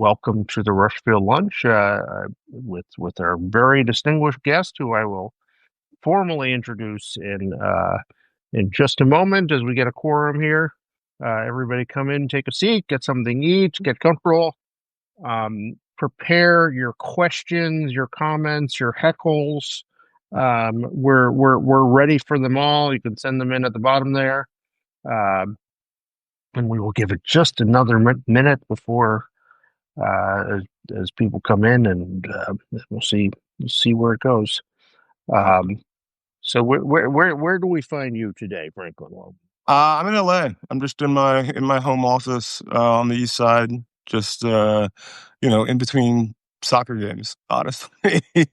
Welcome to the Rushfield lunch with our very distinguished guest, who I will formally introduce in just a moment as we get a quorum here. Everybody come in, take a seat, get something to eat, get comfortable. Prepare your questions, your comments, your heckles. We're ready for them all. You can send them in at the bottom there, and we will give it just another minute before as people come in, and we'll see where it goes. So where do we find you today, Franklin? Well, I'm in LA. I'm just in my home office on the east side, just in between soccer games, honestly. I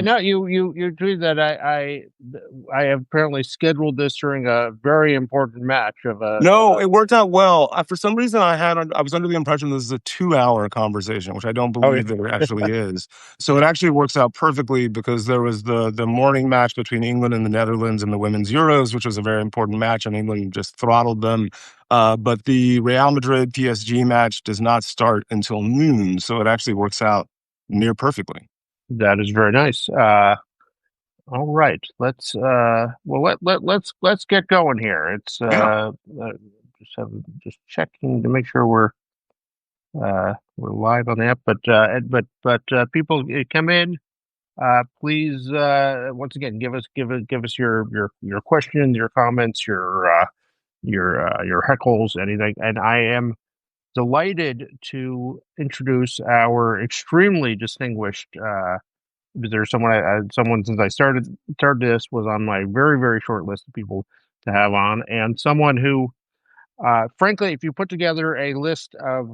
know you tweeted that I have apparently scheduled this during a very important match of No, it worked out well. For some reason, I was under the impression this is a 2-hour conversation, which I don't oh yeah. believe that it actually is. So it actually works out perfectly because there was the morning match between England and the Netherlands in the Women's Euros, which was a very important match, and England just throttled them. But the Real Madrid PSG match does not start until noon, so it actually works out near perfectly. That is very nice. All right, let's get going here. It's Yeah. just checking to make sure we're live on the app, but people come in. Please, once again, give us your questions, your comments, your heckles, anything. And I am delighted to introduce our extremely distinguished there's someone since I started this was on my very short list of people to have on, and someone who, frankly, if you put together a list of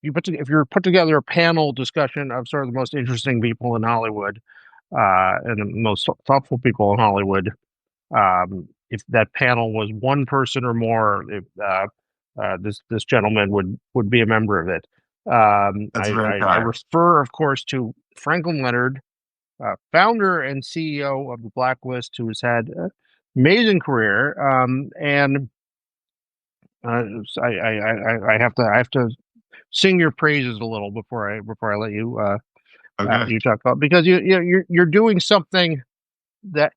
if you put together a panel discussion of sort of the most interesting people in Hollywood, and the most thoughtful people in Hollywood, if that panel was one person or more, this gentleman would be a member of it. That's very I kind. refer, of course, to Franklin Leonard, founder and CEO of the Blacklist, who has had an amazing career. And I have to sing your praises a little before I let you Okay. you talk about, because you're doing something that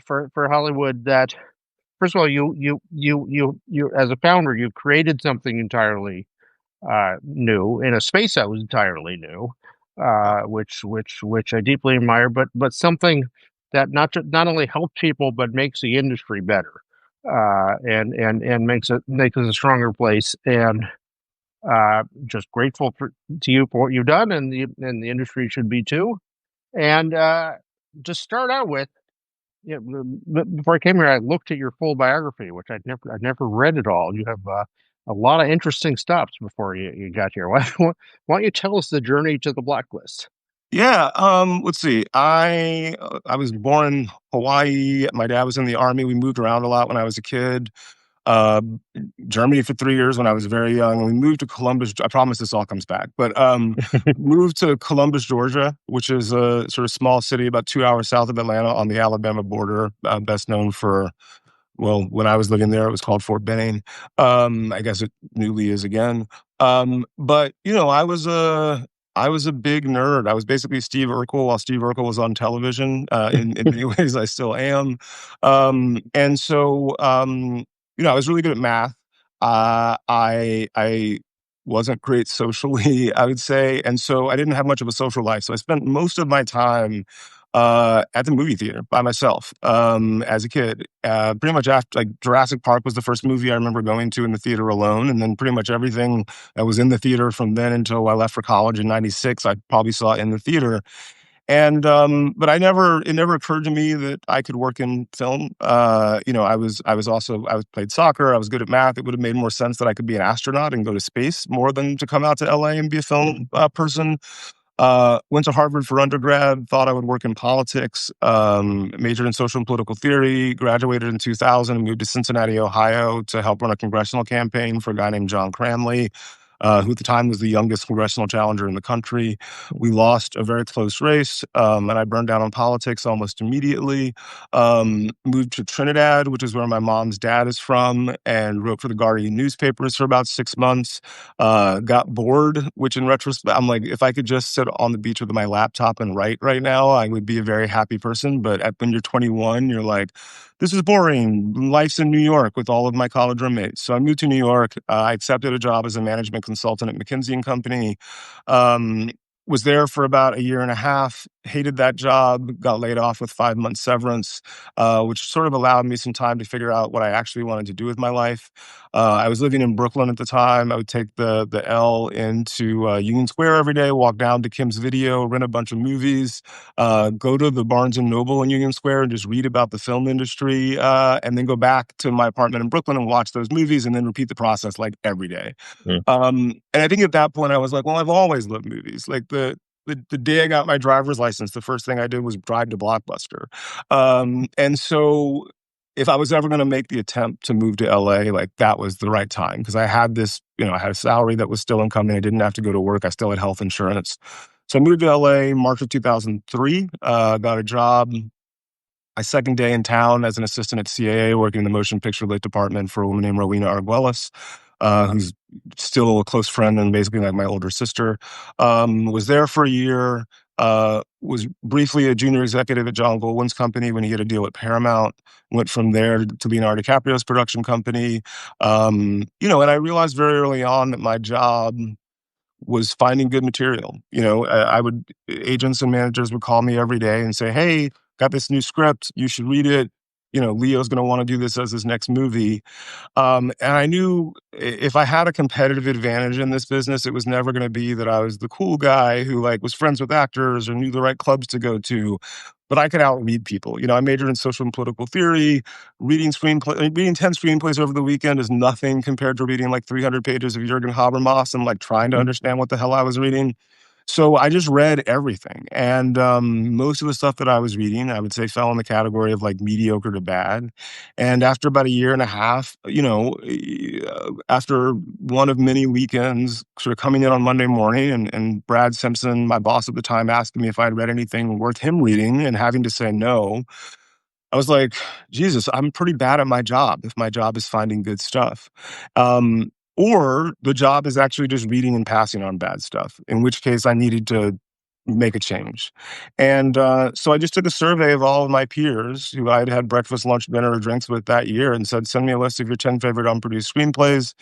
for Hollywood, that first of all, you as a founder, you created something entirely new in a space that was entirely new, which I deeply admire, but something that not only helps people but makes the industry better, and makes it a stronger place. And just grateful to you for what you've done, and the industry should be too. And to start out with, before I came here, I looked at your full biography, which I'd never read at all. You have a lot of interesting stops before you got here. Why don't you tell us the journey to the Blacklist? Yeah, let's see. I was born in Hawaii. My dad was in the army. We moved around a lot when I was a kid. Uh, Germany for 3 years when I was very young. We moved to Columbus. I promise this all comes back, but moved to Columbus, Georgia, which is a sort of small city about 2 hours south of Atlanta on the Alabama border. Best known for, well, when I was living there, it was called Fort Benning. I guess it newly is again. But I was a big nerd. I was basically Steve Urkel while Steve Urkel was on television. In many ways, I still am. And so, I was really good at math. I wasn't great socially, I would say, and so I didn't have much of a social life. So I spent most of my time at the movie theater by myself as a kid. Pretty much after, like, Jurassic Park was the first movie I remember going to in the theater alone, and then pretty much everything that was in the theater from then until I left for college in '96, I probably saw in the theater. And but it never occurred to me that I could work in film. I was played soccer. I was good at math. It would have made more sense that I could be an astronaut and go to space more than to come out to LA and be a film person. Went to Harvard for undergrad, thought I would work in politics, majored in social and political theory, graduated in 2000, and moved to Cincinnati, Ohio to help run a congressional campaign for a guy named John Cranley. who at the time was the youngest congressional challenger in the country. We lost a very close race, and I burned down on politics almost immediately. Moved to Trinidad, which is where my mom's dad is from, and wrote for the Guardian newspapers for about 6 months. Got bored, which in retrospect, I'm like, if I could just sit on the beach with my laptop and write right now, I would be a very happy person. But when you're 21, you're like, this is boring. Life's in New York with all of my college roommates. So I moved to New York. I accepted a job as a management consultant at McKinsey and Company. Um, was there for about a year and a half, hated that job, got laid off with 5 months severance, which sort of allowed me some time to figure out what I actually wanted to do with my life. I was living in Brooklyn at the time. I would take the L into Union Square every day, walk down to Kim's Video, rent a bunch of movies, go to the Barnes and Noble in Union Square and just read about the film industry, and then go back to my apartment in Brooklyn and watch those movies, and then repeat the process like every day. Mm. And I think at that point I was like, well, I've always loved movies. Like the day I got my driver's license, the first thing I did was drive to Blockbuster. And so if I was ever going to make the attempt to move to LA, like that was the right time because I had this, I had a salary that was still incoming. I didn't have to go to work. I still had health insurance. So I moved to LA March of 2003, got a job my second day in town as an assistant at CAA, working in the motion picture lit department for a woman named Rowena Arguelles, who's still a close friend and basically like my older sister. Was there for a year, was briefly a junior executive at John Goldwyn's company when he had a deal at Paramount, went from there to Leonardo DiCaprio's production company. And I realized very early on that my job was finding good material. Agents and managers would call me every day and say, "Hey, got this new script. You should read it. Leo's going to want to do this as his next movie." And I knew if I had a competitive advantage in this business, it was never going to be that I was the cool guy who like was friends with actors or knew the right clubs to go to, but I could outread people. I majored in social and political theory. Reading 10 screenplays over the weekend is nothing compared to reading like 300 pages of Jürgen Habermas and like trying to understand what the hell I was reading. So I just read everything. And most of the stuff that I was reading, I would say fell in the category of like mediocre to bad. And after about a year and a half, after one of many weekends, sort of coming in on Monday morning and Brad Simpson, my boss at the time, asking me if I'd read anything worth him reading and having to say no, I was like, Jesus, I'm pretty bad at my job if my job is finding good stuff. Or the job is actually just reading and passing on bad stuff, in which case I needed to make a change. And so I just took a survey of all of my peers who I'd had breakfast, lunch, dinner, or drinks with that year and said, send me a list of your 10 favorite unproduced screenplays.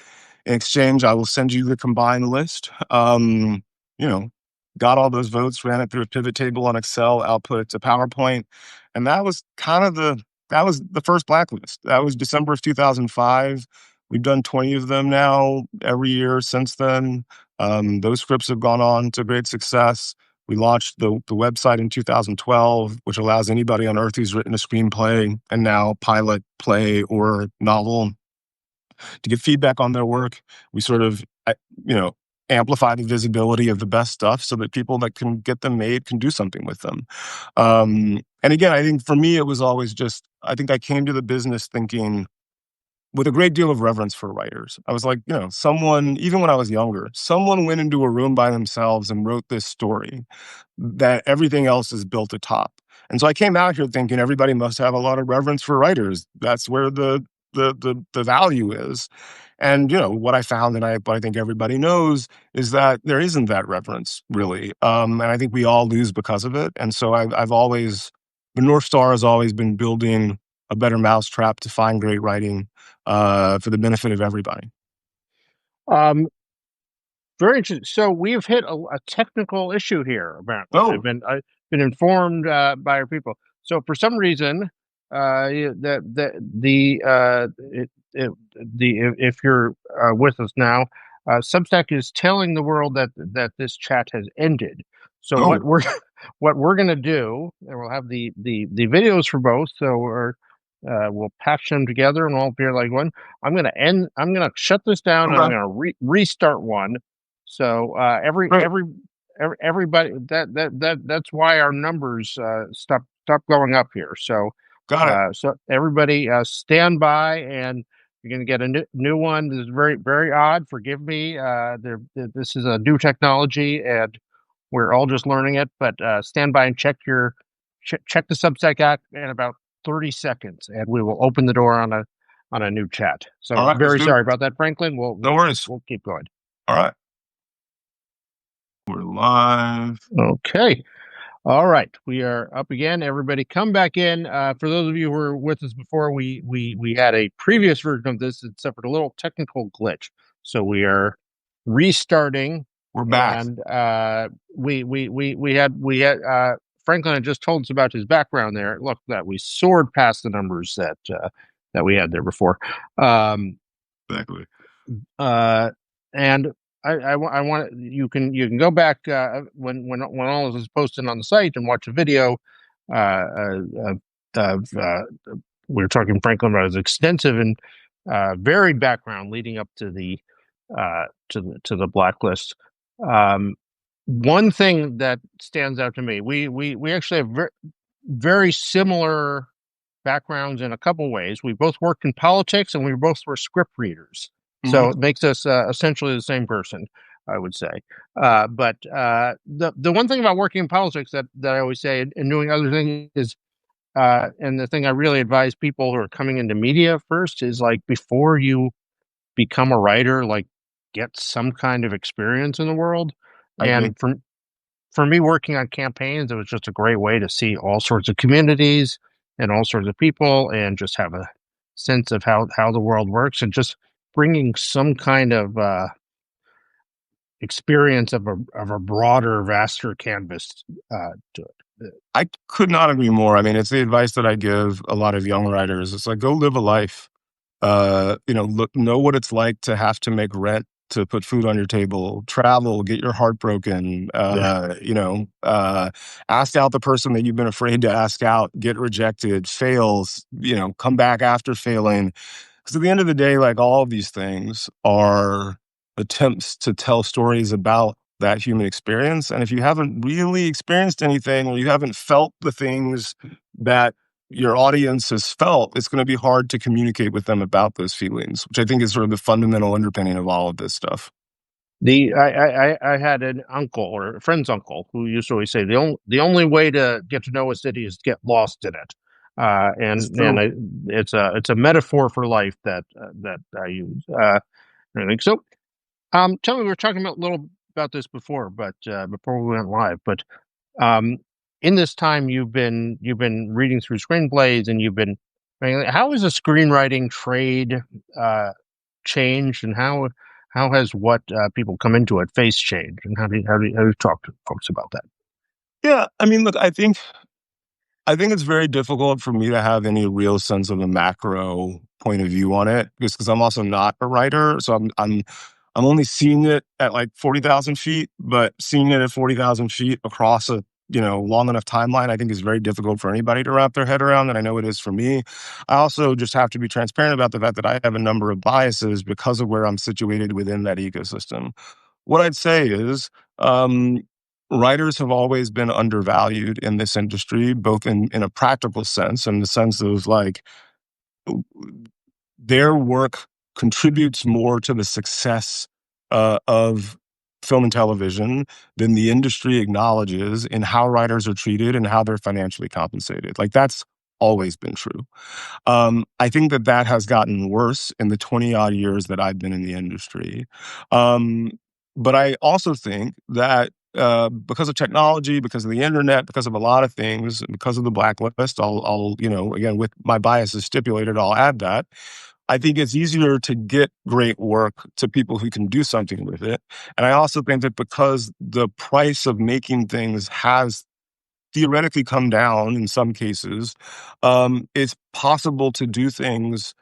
In exchange, I will send you the combined list. You know, got all those votes, ran it through a pivot table on Excel, output it to PowerPoint. And that was the first blacklist. That was December of 2005. We've done 20 of them now every year since then. Those scripts have gone on to great success. We launched the website in 2012, which allows anybody on earth who's written a screenplay and now pilot, play, or novel to get feedback on their work. We sort of, amplify the visibility of the best stuff so that people that can get them made can do something with them. And again, I think for me, it was always I think I came to the business thinking with a great deal of reverence for writers. I was like, someone, even when I was younger, someone went into a room by themselves and wrote this story that everything else is built atop. And so I came out here thinking everybody must have a lot of reverence for writers. That's where the value is. And what I found, and what I think everybody knows, is that there isn't that reverence really. And I think we all lose because of it. And so I've always, the North Star has always been building a better mousetrap to find great writing for the benefit of everybody. Um, Very interesting. So we've hit a technical issue here. Apparently, Oh, I've been informed by our people. So for some reason, if you're with us now, Substack is telling the world that this chat has ended. So oh, what we're gonna do, and we'll have the videos for both. So we'll patch them together and all appear like one. I'm gonna shut this down and I'm okay, gonna restart one. So great, everybody that's why our numbers stop going up here. So got it. so everybody stand by, and You're going to get a new one. This is very, very odd. Forgive me. This is a new technology, and we're all just learning it. But stand by and check the Substack app in about 30 seconds, and we will open the door on a new chat. All So right, let's very do it. sorry about that, Franklin. No worries. We'll keep going. All right. We're live. Okay. All right, we are up again. Everybody, come back in. For those of you who were with us before, we had a previous version of this. It suffered a little technical glitch, so we are restarting. We're back. And we had Franklin had just told us about his background there. Look, that we soared past the numbers that we had there before. Exactly. And I want you can go back when all of this is posted on the site and watch a video of we were talking Franklin about his extensive and varied background leading up to the blacklist. One thing that stands out to me, we actually have very similar backgrounds in a couple ways. We both worked in politics and we both were script readers. So it makes us essentially the same person, I would say. But the one thing about working in politics that I always say and doing other things is, and the thing I really advise people who are coming into media first is, like, before you become a writer, like, get some kind of experience in the world. And for me, working on campaigns, it was just a great way to see all sorts of communities and all sorts of people and just have a sense of how the world works, and just bringing some kind of experience of a broader, vaster canvas to it. I could not agree more. I mean, it's the advice that I give a lot of young writers. It's like, go live a life. Know what it's like to have to make rent, to put food on your table, travel, get your heart broken, ask out the person that you've been afraid to ask out, get rejected, fails, come back after failing. Because at the end of the day, like, all of these things are attempts to tell stories about that human experience. And if you haven't really experienced anything, or you haven't felt the things that your audience has felt, it's going to be hard to communicate with them about those feelings, which I think is sort of the fundamental underpinning of all of this stuff. I had an uncle, or a friend's uncle, who used to always say the only way to get to know a city is to get lost in it. It's a metaphor for life that I use. I think so. Tell me, we were talking a little about this before, but before we went live. But in this time, you've been reading through screenplays, and how has the screenwriting trade changed, and how has what people come into it face changed, and how do you talk to folks about that? Yeah, I mean, look, I think it's very difficult for me to have any real sense of a macro point of view on it, because I'm also not a writer. So I'm only seeing it at like 40,000 feet, but seeing it at 40,000 feet across a long enough timeline, I think, is very difficult for anybody to wrap their head around, and I know it is for me. I also just have to be transparent about the fact that I have a number of biases because of where I'm situated within that ecosystem. What I'd say is, writers have always been undervalued in this industry, both in a practical sense, in the sense of, like, their work contributes more to the success of film and television than the industry acknowledges in how writers are treated and how they're financially compensated. Like, that's always been true. I think that has gotten worse in the 20 odd years that I've been in the industry. But I also think that because of technology, because of the internet, because of a lot of things, because of the blacklist, I'll again, with my biases stipulated, I'll add that I think it's easier to get great work to people who can do something with it. And I also think that because the price of making things has theoretically come down in some cases, it's possible to do things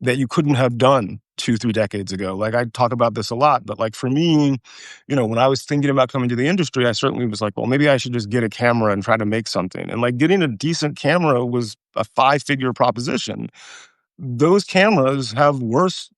that you couldn't have done 2-3 decades ago. Like, I talk about this a lot, but, like, for me, when I was thinking about coming to the industry, I certainly was like, well, maybe I should just get a camera and try to make something. And, like, getting a decent camera was a 5-figure proposition. Those cameras have worse,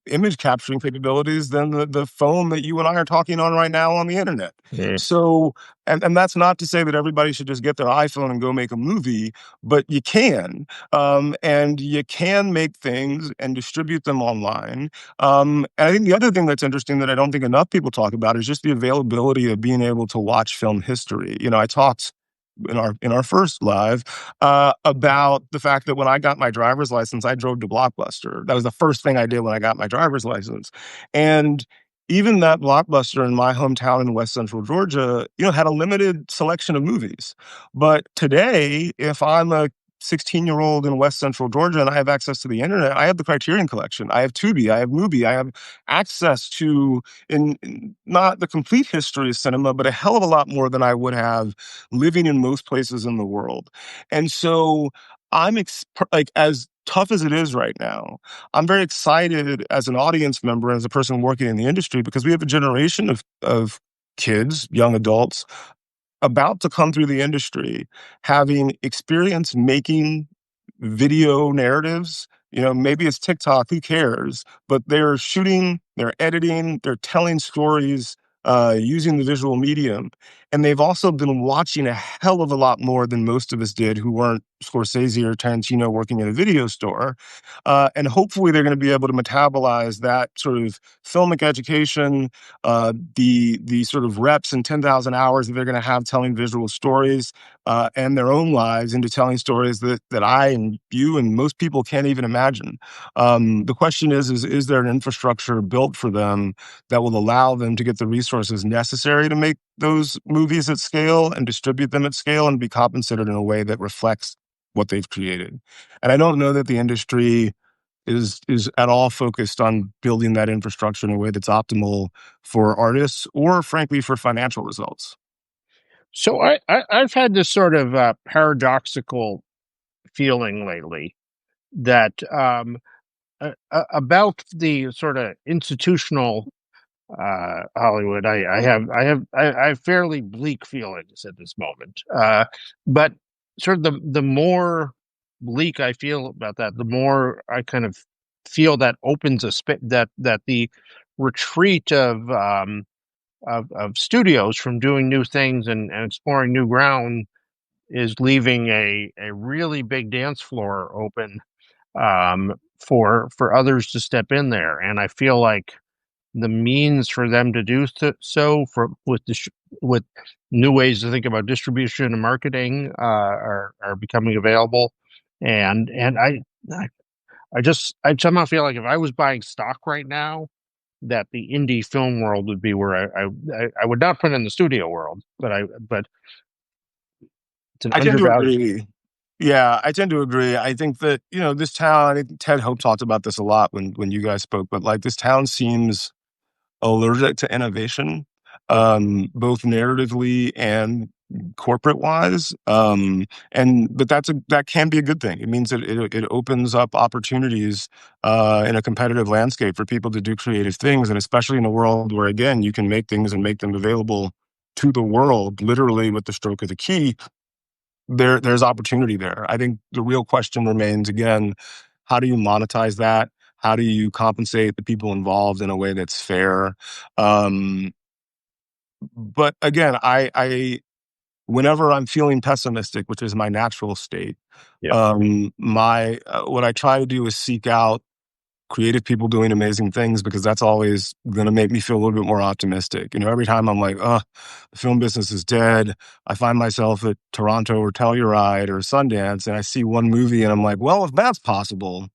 image capturing capabilities than the phone that you and I are talking on right now on the internet. Yeah. So, and that's not to say that everybody should just get their iPhone and go make a movie, but you can, and you can make things and distribute them online. And I think the other thing that's interesting that I don't think enough people talk about is just the availability of being able to watch film history. I talked in our first live about the fact that when I got my driver's license, I drove to Blockbuster. That was the first thing I did when I got my driver's license, and even that Blockbuster in my hometown in West Central Georgia, had a limited selection of movies. But today, if I'm a 16-year-old in West Central Georgia and I have access to the internet, I have the Criterion Collection, I have Tubi, I have Mubi, I have access to in not the complete history of cinema, but a hell of a lot more than I would have living in most places in the world. And so like, as tough as it is right now, I'm very excited as an audience member, as a person working in the industry, because we have a generation of kids, young adults, about to come through the industry, having experience making video narratives. Maybe it's TikTok, who cares? But they're shooting, they're editing, they're telling stories using the visual medium. And they've also been watching a hell of a lot more than most of us did who weren't Scorsese or Tarantino working in a video store. And hopefully they're going to be able to metabolize that sort of filmic education, the sort of reps and 10,000 hours that they're going to have telling visual stories and their own lives into telling stories that I and you and most people can't even imagine. The question is there an infrastructure built for them that will allow them to get the resources necessary to make those movies at scale and distribute them at scale and be compensated in a way that reflects what they've created? And I don't know that the industry is at all focused on building that infrastructure in a way that's optimal for artists or, frankly, for financial results. So I've had this sort of paradoxical feeling lately that about the sort of institutional Hollywood. I have fairly bleak feelings at this moment. But sort of the more bleak I feel about that, the more I kind of feel that opens a space that the retreat of studios from doing new things and exploring new ground is leaving a really big dance floor open for others to step in there. And I feel like the means for them to do so with new ways to think about distribution and marketing are becoming available. And I somehow feel like if I was buying stock right now, that the indie film world would be where I would not put in the studio world, but it's an I tend to undervalued. agree. Yeah, I tend to agree. I think that, this town, I think Ted Hope talked about this a lot when you guys spoke, but like this town seems allergic to innovation, both narratively and corporate wise. But that can be a good thing. It means that it opens up opportunities in a competitive landscape for people to do creative things, and especially in a world where, again, you can make things and make them available to the world literally with the stroke of the key. There's opportunity there. I think the real question remains, again, how do you monetize that? How do you compensate the people involved in a way that's fair? Um, but again, I whenever I'm feeling pessimistic, which is my natural state, Yep. my what I try to do is seek out creative people doing amazing things, because that's always going to make me feel a little bit more optimistic. Every time I'm like, oh, the film business is dead, I find myself at Toronto or Telluride or Sundance and I see one movie and I'm like, well, if that's possible,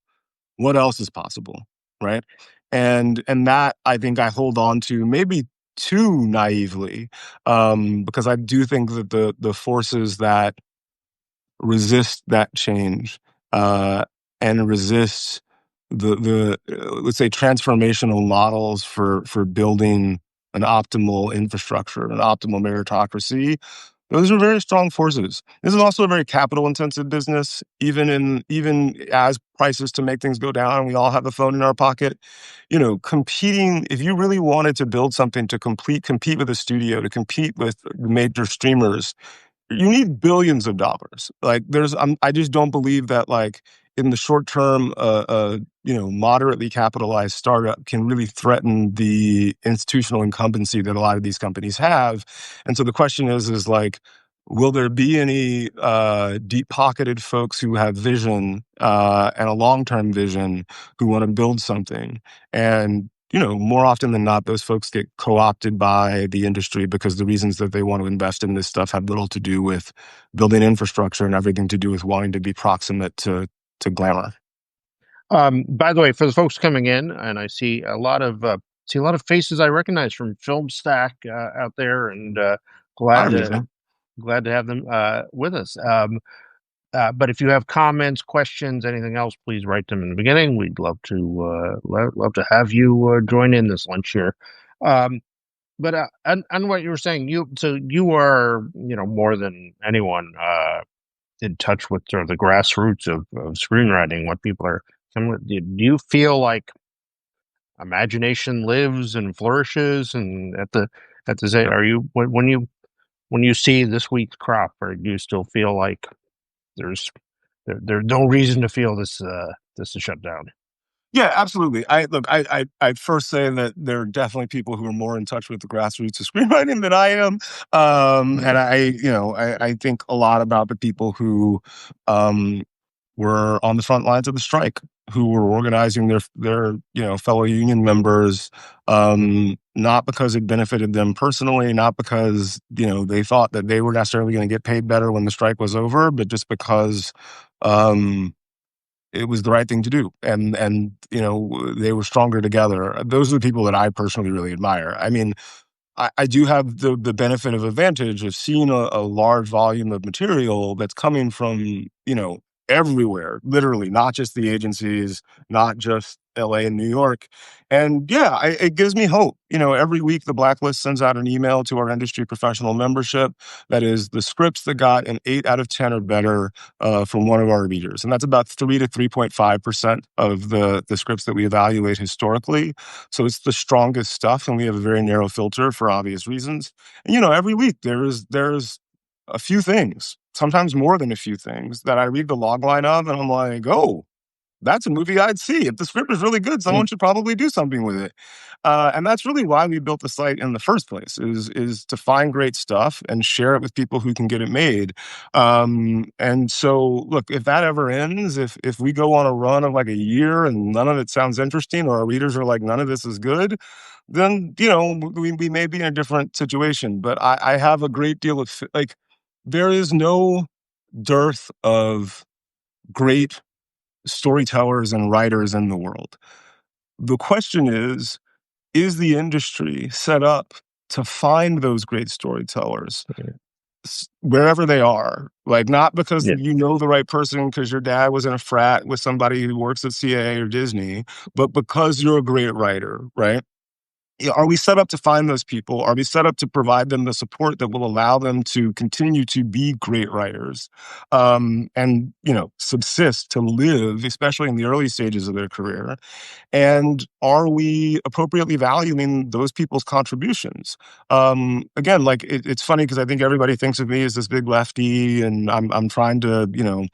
what else is possible? Right. And that, I think, I hold on to maybe too naively, because I do think that the forces that resist that change, uh, and resist the let's say transformational models for building an optimal infrastructure, an optimal meritocracy. Those are very strong forces. This is also a very capital intensive business. Even as prices to make things go down, we all have a phone in our pocket. Competing. If you really wanted to build something to compete with a studio, to compete with major streamers, you need billions of dollars. Like I just don't believe that, like, in the short term, moderately capitalized startup can really threaten the institutional incumbency that a lot of these companies have. And so the question is like, will there be any deep-pocketed folks who have vision and a long-term vision who want to build something? And more often than not, those folks get co-opted by the industry because the reasons that they want to invest in this stuff have little to do with building infrastructure and everything to do with wanting to be proximate to glamour. By the way, for the folks coming in, and I see a lot of faces I recognize from Film Stack out there, and Hi, glad to Rita. glad to have them with us. But if you have comments, questions, anything else, please write them in the beginning. We'd love to love to have you join in this lunch here. Um, but on what you were saying, you are more than anyone in touch with sort of the grassroots of screenwriting. What people are coming with. Do you feel like imagination lives and flourishes? And at the say, are you when you see this week's crop, or do you still feel like there's there's no reason to feel this is shut down? Yeah, absolutely. I'd first say that there are definitely people who are more in touch with the grassroots of screenwriting than I am. And I think a lot about the people who um, were on the front lines of the strike, who were organizing their fellow union members, not because it benefited them personally, not because they thought that they were necessarily going to get paid better when the strike was over, but just because. Um, it was the right thing to do, and they were stronger together. Those are the people that I personally really admire. I mean, I do have the benefit of advantage of seeing a large volume of material that's coming from, everywhere, literally, not just the agencies, not just LA and New York. And yeah, it gives me hope. Every week the Blacklist sends out an email to our industry professional membership that is the scripts that got an 8 out of 10 or better from one of our readers. And that's about 3 to 3.5% of the scripts that we evaluate historically. So it's the strongest stuff, and we have a very narrow filter for obvious reasons. And every week there's a few things, sometimes more than a few things, that I read the log line of, and I'm like, oh, that's a movie I'd see. If the script is really good, someone should probably do something with it. And that's really why we built the site in the first place, is to find great stuff and share it with people who can get it made. And so, look, if that ever ends, if we go on a run of like a year and none of it sounds interesting, or our readers are like, none of this is good, then, we may be in a different situation. But I have a great deal of, like, there is no dearth of great storytellers and writers in the world. The question is the industry set up to find those great storytellers wherever they are? Like, not because Yeah. you know the right person because your dad was in a frat with somebody who works at CIA or Disney, but because you're a great writer, right? Yeah, are we set up to find those people? Are we set up to provide them the support that will allow them to continue to be great writers, and subsist, to live, especially in the early stages of their career? And are we appropriately valuing those people's contributions? Again, like, it's funny because I think everybody thinks of me as this big lefty, and I'm trying to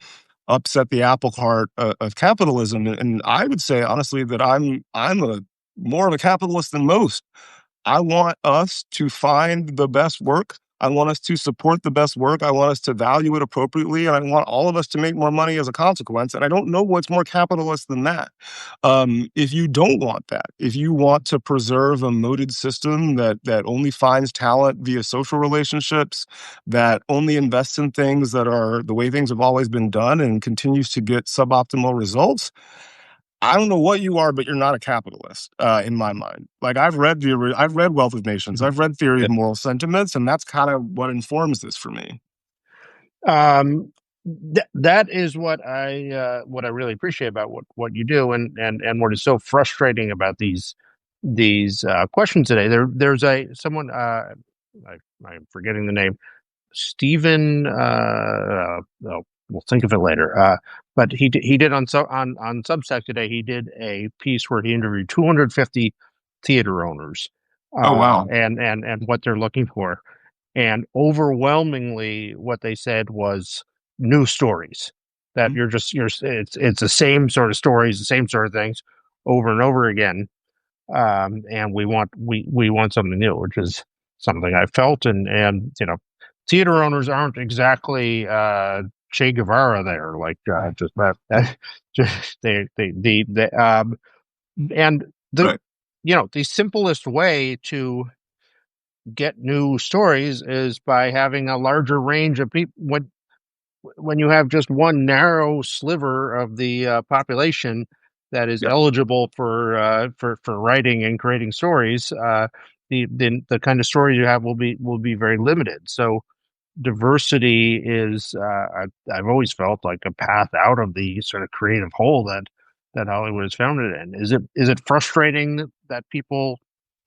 upset the apple cart of capitalism. And I would say honestly that I'm a more of a capitalist than most. I want us to find the best work. I want us to support the best work. I want us to value it appropriately. And I want all of us to make more money as a consequence. And I don't know what's more capitalist than that. If you don't want that, if you want to preserve a moated system that only finds talent via social relationships, that only invests in things that are the way things have always been done and continues to get suboptimal results, I don't know what you are, but you're not a capitalist, in my mind. Like, I've read Wealth of Nations, I've read Theory Yeah. of Moral Sentiments, and that's kind of what informs this for me. Um, that is what I really appreciate about what you do, and what is so frustrating about these questions today. There's a someone I'm forgetting the name. Stephen. Oh, we'll think of it later. But he did on Substack today. He did a piece where he interviewed 250 theater owners, Oh, wow. and what they're looking for, and overwhelmingly what they said was new stories. that it's the same sort of stories, the same sort of things over and over again. And we want something new, which is something I felt. And theater owners aren't exactly Che Guevara there, like just that just they and the Right. the simplest way to get new stories is by having a larger range of people. When you have just one narrow sliver of the population that is Yep. eligible for writing and creating stories, the kind of stories you have will be very limited. So diversity is, I've always felt like a path out of the sort of creative hole that Hollywood is founded in. Is it frustrating that people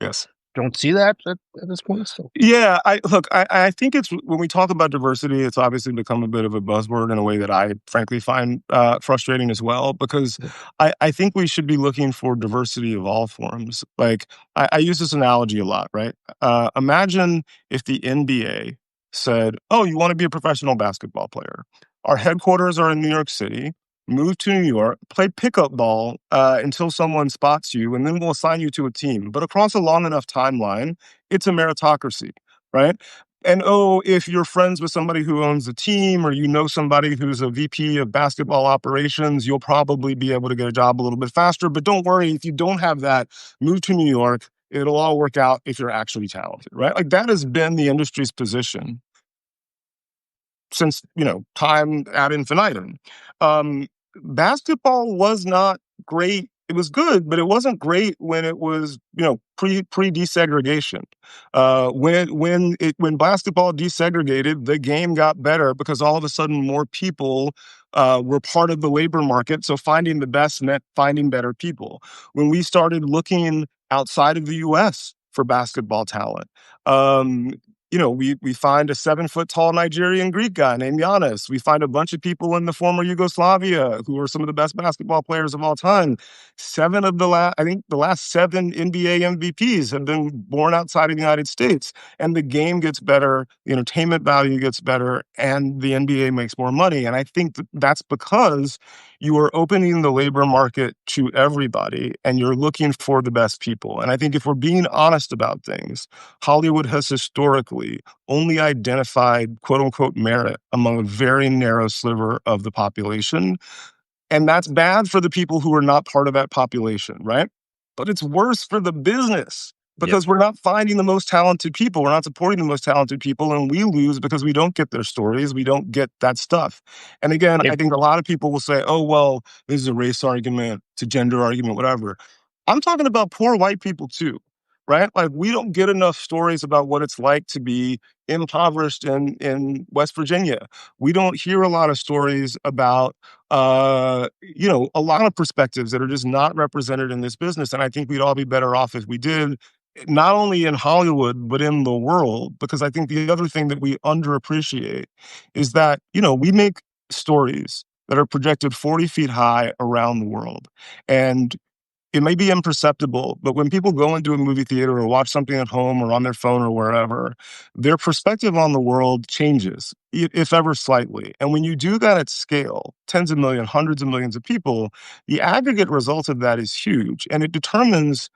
Yes. don't see that at this point? So Yeah, I think it's when we talk about diversity, it's obviously become a bit of a buzzword in a way that I frankly find frustrating as well, because I think we should be looking for diversity of all forms. Like, I use this analogy a lot, right? Imagine if the NBA said, "Oh, you want to be a professional basketball player? Our headquarters are in New York City. Move to New York, play pickup ball until someone spots you, and then we'll assign you to a team. But across a long enough timeline, it's a meritocracy, right? And oh, if you're friends with somebody who owns a team, or you know somebody who's a VP of basketball operations, you'll probably be able to get a job a little bit faster. But don't worry, if you don't have that, move to New York. It'll all work out if you're actually talented, right? Like, that has been the industry's position since, time ad infinitum. Um, Basketball was not great. It was good, but it wasn't great when it was, pre desegregation. When basketball desegregated, the game got better because all of a sudden more people were part of the labor market. So finding the best meant finding better people. When we started looking outside of the U.S. for basketball talent, um, we find a 7 foot tall Nigerian Greek guy named Giannis. We find a bunch of people in the former Yugoslavia who are some of the best basketball players of all time. I think the last 7 NBA MVPs have been born outside of the United States. And the game gets better, the entertainment value gets better, and the NBA makes more money. And I think that's because you are opening the labor market to everybody and you're looking for the best people. And I think if we're being honest about things, Hollywood has historically only identified quote unquote merit among a very narrow sliver of the population. And that's bad for the people who are not part of that population, right? But it's worse for the business yeah, because we're not finding the most talented people. We're not supporting the most talented people, and we lose because we don't get their stories. We don't get that stuff. And again, if I think a lot of people will say, oh, well, this is a race argument, it's a gender argument, whatever. I'm talking about poor white people too, right? Like, we don't get enough stories about what it's like to be impoverished in West Virginia. We don't hear a lot of stories about a lot of perspectives that are just not represented in this business. And I think we'd all be better off if we did, not only in Hollywood, but in the world. Because I think the other thing that we underappreciate is that, we make stories that are projected 40 feet high around the world. And it may be imperceptible, but when people go into a movie theater or watch something at home or on their phone or wherever, their perspective on the world changes, if ever slightly. And when you do that at scale, tens of millions, hundreds of millions of people, the aggregate result of that is huge. And it determines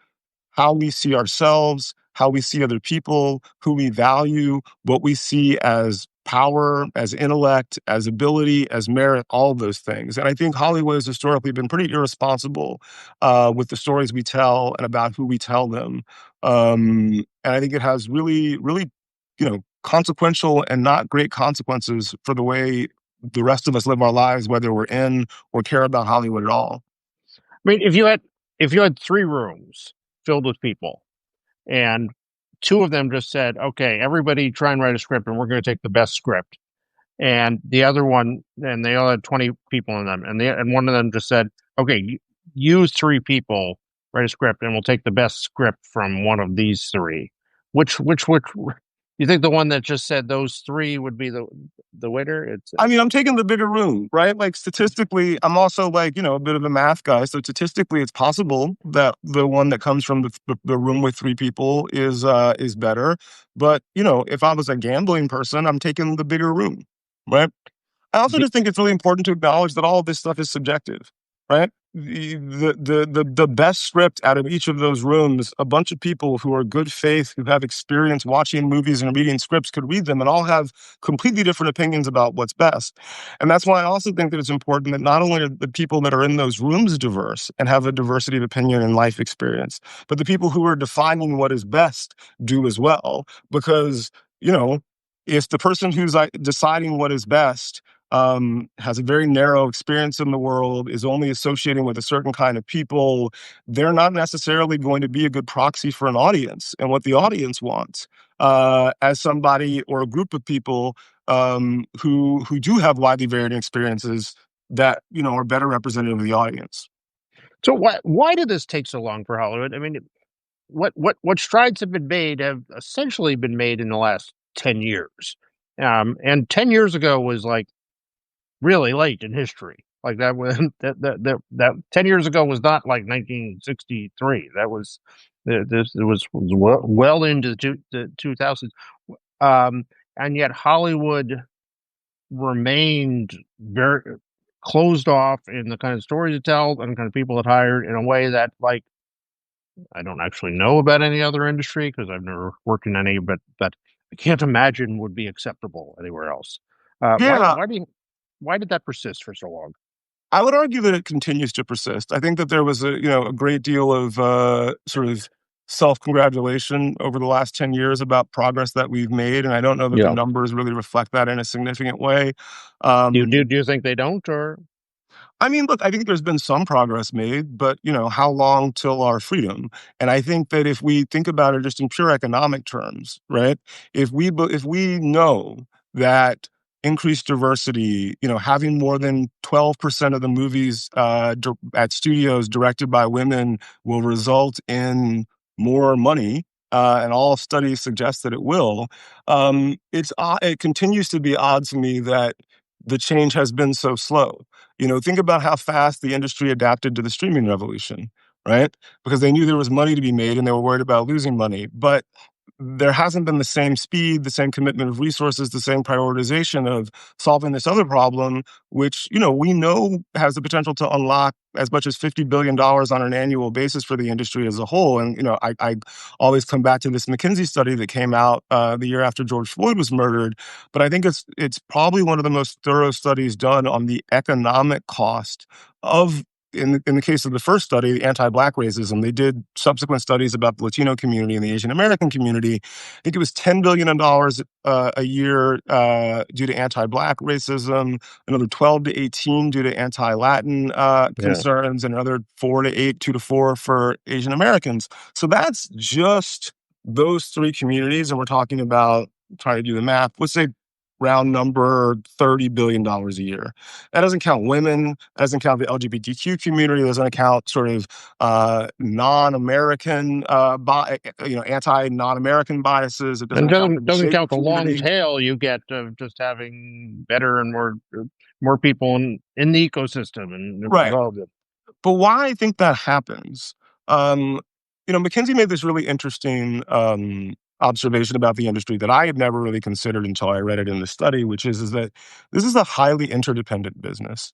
how we see ourselves, how we see other people, who we value, what we see as power, as intellect, as ability, as merit, all of those things. And I think Hollywood has historically been pretty irresponsible with the stories we tell and about who we tell them. And I think it has really, really, consequential and not great consequences for the way the rest of us live our lives, whether we're in or care about Hollywood at all. I mean, if you had 3 rooms filled with people, and 2 of them just said, "Okay, everybody try and write a script, and we're going to take the best script," and the other one, and they all had 20 people in them, and one of them just said, "Okay, use 3 people, write a script, and we'll take the best script from one of these 3." Which you think the one that just said those 3 would be the winner? It's I mean, I'm taking the bigger room, right? Like, statistically, I'm also like, a bit of a math guy. So statistically, it's possible that the one that comes from the room with 3 people is better. But, if I was a gambling person, I'm taking the bigger room, right? I also The, just think it's really important to acknowledge that all of this stuff is subjective, right? The best script out of each of those rooms, a bunch of people who are good faith, who have experience watching movies and reading scripts could read them and all have completely different opinions about what's best. And that's why I also think that it's important that not only are the people that are in those rooms diverse and have a diversity of opinion and life experience, but the people who are defining what is best do as well. Because, you know, if the person who's deciding what is best has a very narrow experience in the world, is only associating with a certain kind of people, they're not necessarily going to be a good proxy for an audience and what the audience wants as somebody or a group of people who do have widely varying experiences that are better representative of the audience. so why did this take so long for Hollywood? I mean, what strides have been made have essentially been made in the last 10 years. And 10 years ago was like really late in history. Like that was that 10 years ago was not like 1963. That was this it was well into the 2000s. And yet Hollywood remained very closed off in the kind of stories it tells and the kind of people it hired in a way that, like, I don't actually know about any other industry because I've never worked in any, but I can't imagine would be acceptable anywhere else. Yeah, Why did that persist for so long? I would argue that it continues to persist. I think that there was a great deal of sort of self-congratulation over the last 10 years about progress that we've made, and I don't know that the Yeah. numbers really reflect that in a significant way. Do you think they don't, or I mean, look, I think there's been some progress made, but how long till our freedom? And I think that if we think about it just in pure economic terms, right? If we know that increased diversity, having more than 12% of the movies at studios directed by women will result in more money, and all studies suggest that it will. It continues to be odd to me that the change has been so slow. Think about how fast the industry adapted to the streaming revolution, right? Because they knew there was money to be made and they were worried about losing money. But there hasn't been the same speed, the same commitment of resources, the same prioritization of solving this other problem, which, we know has the potential to unlock as much as $50 billion on an annual basis for the industry as a whole. And, I always come back to this McKinsey study that came out the year after George Floyd was murdered. But I think it's probably one of the most thorough studies done on the economic cost of, in the case of the first study, anti-Black racism. They did subsequent studies about the Latino community and the Asian American community. I think it was $10 billion a year due to anti-Black racism, another 12 to 18 due to anti-Latin yeah? concerns, and another 4 to 8, 2 to 4 for Asian Americans. So that's just those three communities, and we're talking about, trying to do the math, let's say round number $30 billion a year. That doesn't count women. That doesn't count the LGBTQ community. That doesn't count sort of non-American, anti-non-American biases. It And doesn't count the doesn't disabled count the long community. tail you get of just having better and more people in the ecosystem and Right. involved in. But why I think that happens, um, McKinsey made this really interesting observation about the industry that I had never really considered until I read it in the study, which is that this is a highly interdependent business.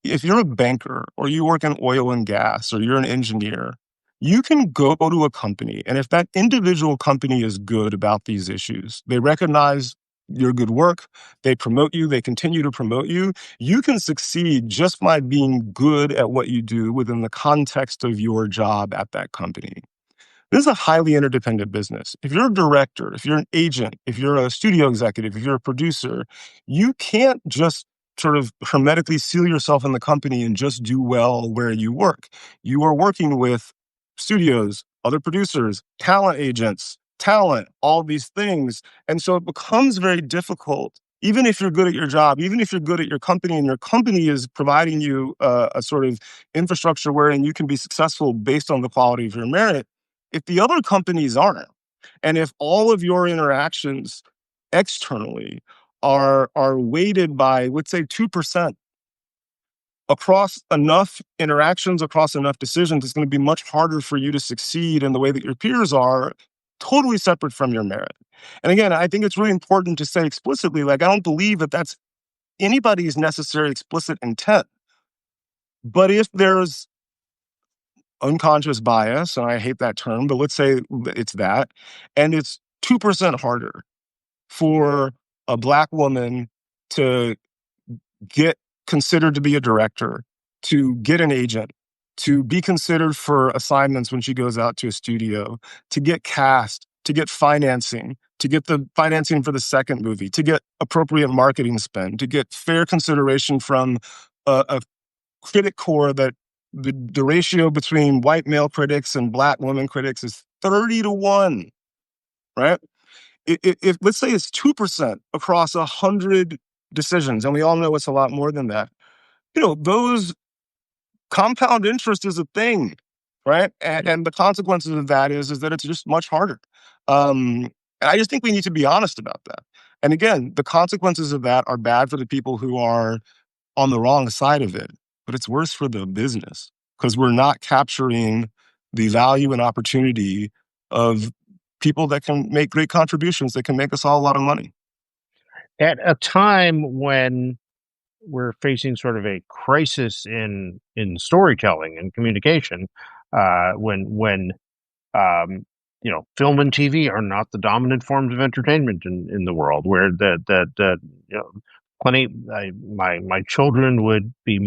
If you're a banker or you work in oil and gas or you're an engineer, you can go to a company, and if that individual company is good about these issues, they recognize your good work, they promote you, they continue to promote you, you can succeed just by being good at what you do within the context of your job at that company. This is a highly interdependent business. If you're a director, if you're an agent, if you're a studio executive, if you're a producer, you can't just sort of hermetically seal yourself in the company and just do well where you work. You are working with studios, other producers, talent agents, talent, all these things. And so it becomes very difficult, even if you're good at your job, even if you're good at your company and your company is providing you a sort of infrastructure wherein you can be successful based on the quality of your merit. If the other companies aren't, and if all of your interactions externally are weighted by, let's say, 2% across enough interactions, across enough decisions, it's going to be much harder for you to succeed in the way that your peers are, totally separate from your merit. And again, I think it's really important to say explicitly, like, I don't believe that that's anybody's necessary explicit intent. But if there's unconscious bias, and I hate that term, but let's say it's that, and it's 2% harder for a Black woman to get considered to be a director, to get an agent, to be considered for assignments when she goes out to a studio, to get cast, to get financing, to get the financing for the second movie, to get appropriate marketing spend, to get fair consideration from a critic core that the ratio between white male critics and Black women critics is 30-1, right? If let's say it's 2% across 100 decisions, and we all know it's a lot more than that, those compound interest is a thing, right? And the consequences of that is that it's just much harder. And I just think we need to be honest about that. And again, the consequences of that are bad for the people who are on the wrong side of it, but it's worse for the business because we're not capturing the value and opportunity of people that can make great contributions that can make us all a lot of money. At a time when we're facing sort of a crisis in storytelling and communication, when film and TV are not the dominant forms of entertainment in the world, where my children would be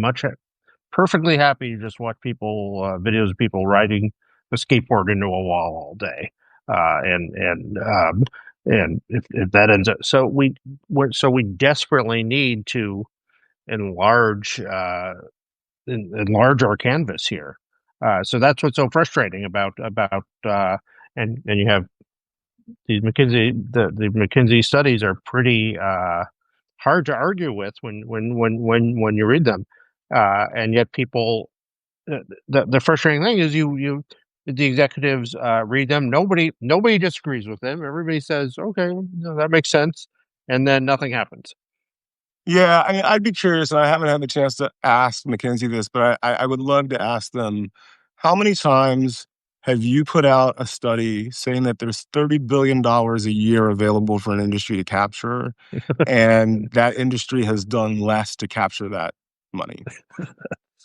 perfectly happy to just watch videos of people riding a skateboard into a wall all day, and if that ends up, so we desperately need to enlarge enlarge our canvas here. So that's what's so frustrating and you have these the McKinsey studies are pretty hard to argue with when you read them, and yet people the frustrating thing is the executives read them. Nobody disagrees with them. Everybody says, okay, that makes sense, and then nothing happens. Yeah, I mean, I'd be curious, and I haven't had the chance to ask McKinsey this, but I would love to ask them, how many times have you put out a study saying that there's $30 billion a year available for an industry to capture, and that industry has done less to capture that money?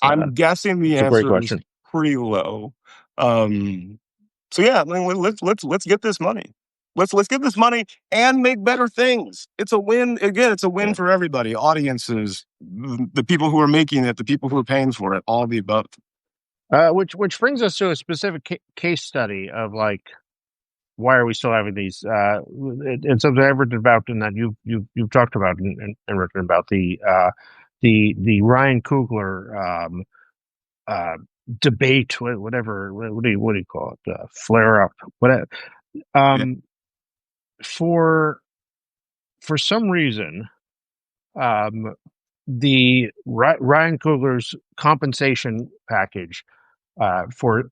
I'm guessing the It's a great answer is question. pretty low. So yeah, I mean, let's get this money. Let's get this money and make better things. It's a win. Again, it's a win Yeah. for everybody. Audiences, the people who are making it, the people who are paying for it, all of the above. Which brings us to a specific case study of like, why are we still having these? It's something I've written about, and that you've talked about and written about the Ryan Coogler debate, whatever. What do you call it? Flare up. Whatever. Yeah. Um, for some reason, the Ryan Coogler's compensation package for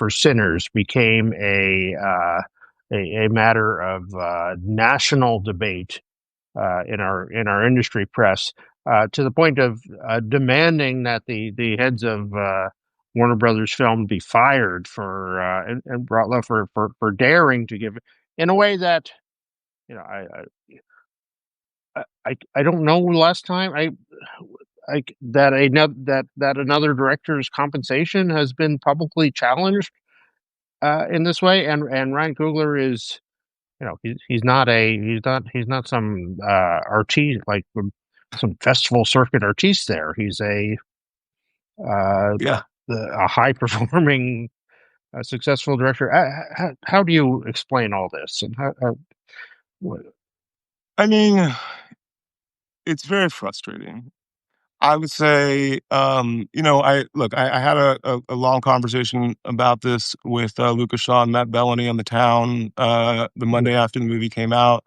sinners became a matter of national debate in our industry press, to the point of demanding that the heads of Warner Brothers Film be fired and brought low for daring to give in a way that you know I don't know last time that another director's compensation has been publicly challenged in this way, and Ryan Coogler is, he's not some artiste, like some festival circuit artiste. There, he's uh, Yeah. a high performing, successful director. How do you explain all this? And what, I mean, it's very frustrating. I would say, I had a long conversation about this with Lucas Shaw and Matt Bellany on The Town the Monday after the movie came out.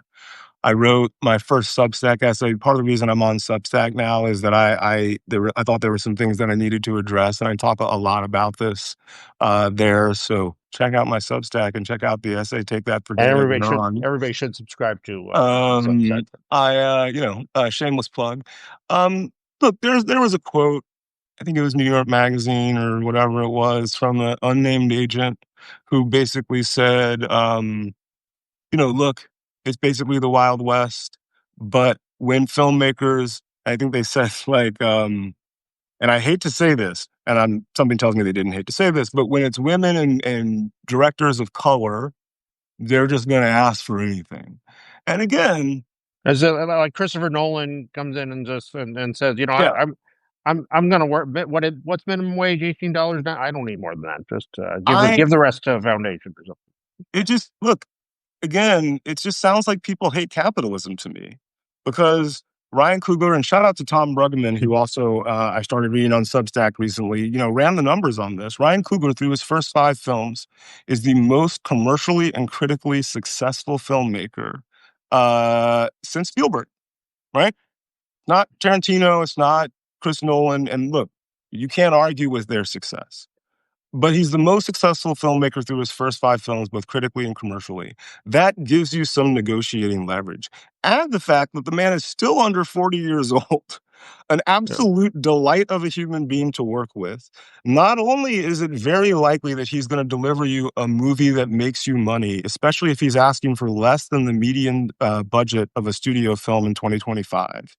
I wrote my first Substack essay. Part of the reason I'm on Substack now is that I thought there were some things that I needed to address, and I talk a lot about this there. So check out my Substack and check out the essay. Take that for and granted on. everybody should subscribe to Substack. Shameless plug. Look, there was a quote. I think it was New York Magazine or whatever it was from an unnamed agent who basically said, look, it's basically the Wild West, but when filmmakers I think they said like, and I hate to say this, and something tells me they didn't hate to say this, but when it's women and directors of color, they're just going to ask for anything. And again, As like Christopher Nolan comes in and just and says, yeah, I'm going to work. What's minimum wage? $18 now. I don't need more than that. Just I give the rest to a foundation or something. it just look again, it just sounds like people hate capitalism to me because Ryan Coogler, and shout out to Tom Bruggeman, who also I started reading on Substack recently, ran the numbers on this. Ryan Coogler, through his first 5 films, is the most commercially and critically successful filmmaker since Spielberg, right? Not Tarantino, it's not Chris Nolan. And look, you can't argue with their success. But he's the most successful filmmaker through his first 5 films, both critically and commercially. That gives you some negotiating leverage. Add the fact that the man is still under 40 years old, an Yeah. absolute delight of a human being to work with. Not only is it very likely that he's going to deliver you a movie that makes you money, especially if he's asking for less than the median budget of a studio film in 2025.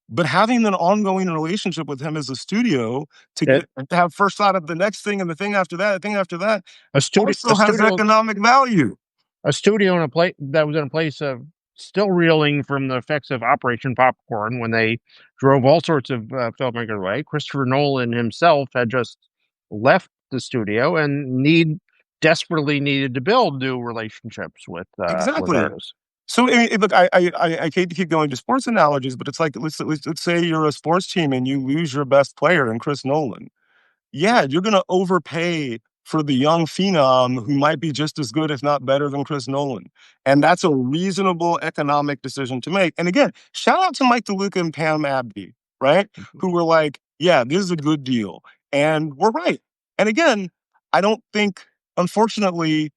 But having an ongoing relationship with him as a studio It, to have first thought of the next thing and the thing after that, the thing after that, a studio, also has economic value. a studio in a place that was in a place of still reeling from the effects of Operation Popcorn when they drove all sorts of filmmakers away. Christopher Nolan himself had just left the studio and desperately needed to build new relationships with Exactly. artists. So look, I hate to keep going to sports analogies, but it's like let's say you're a sports team and you lose your best player in Chris Nolan. Yeah, you're going to overpay for the young phenom who might be just as good, if not better, than Chris Nolan. And that's a reasonable economic decision to make. And again, shout out to Mike DeLuca and Pam Abdi, right? Who were like, yeah, this is a good deal. And we're right. And again, I don't think, unfortunately,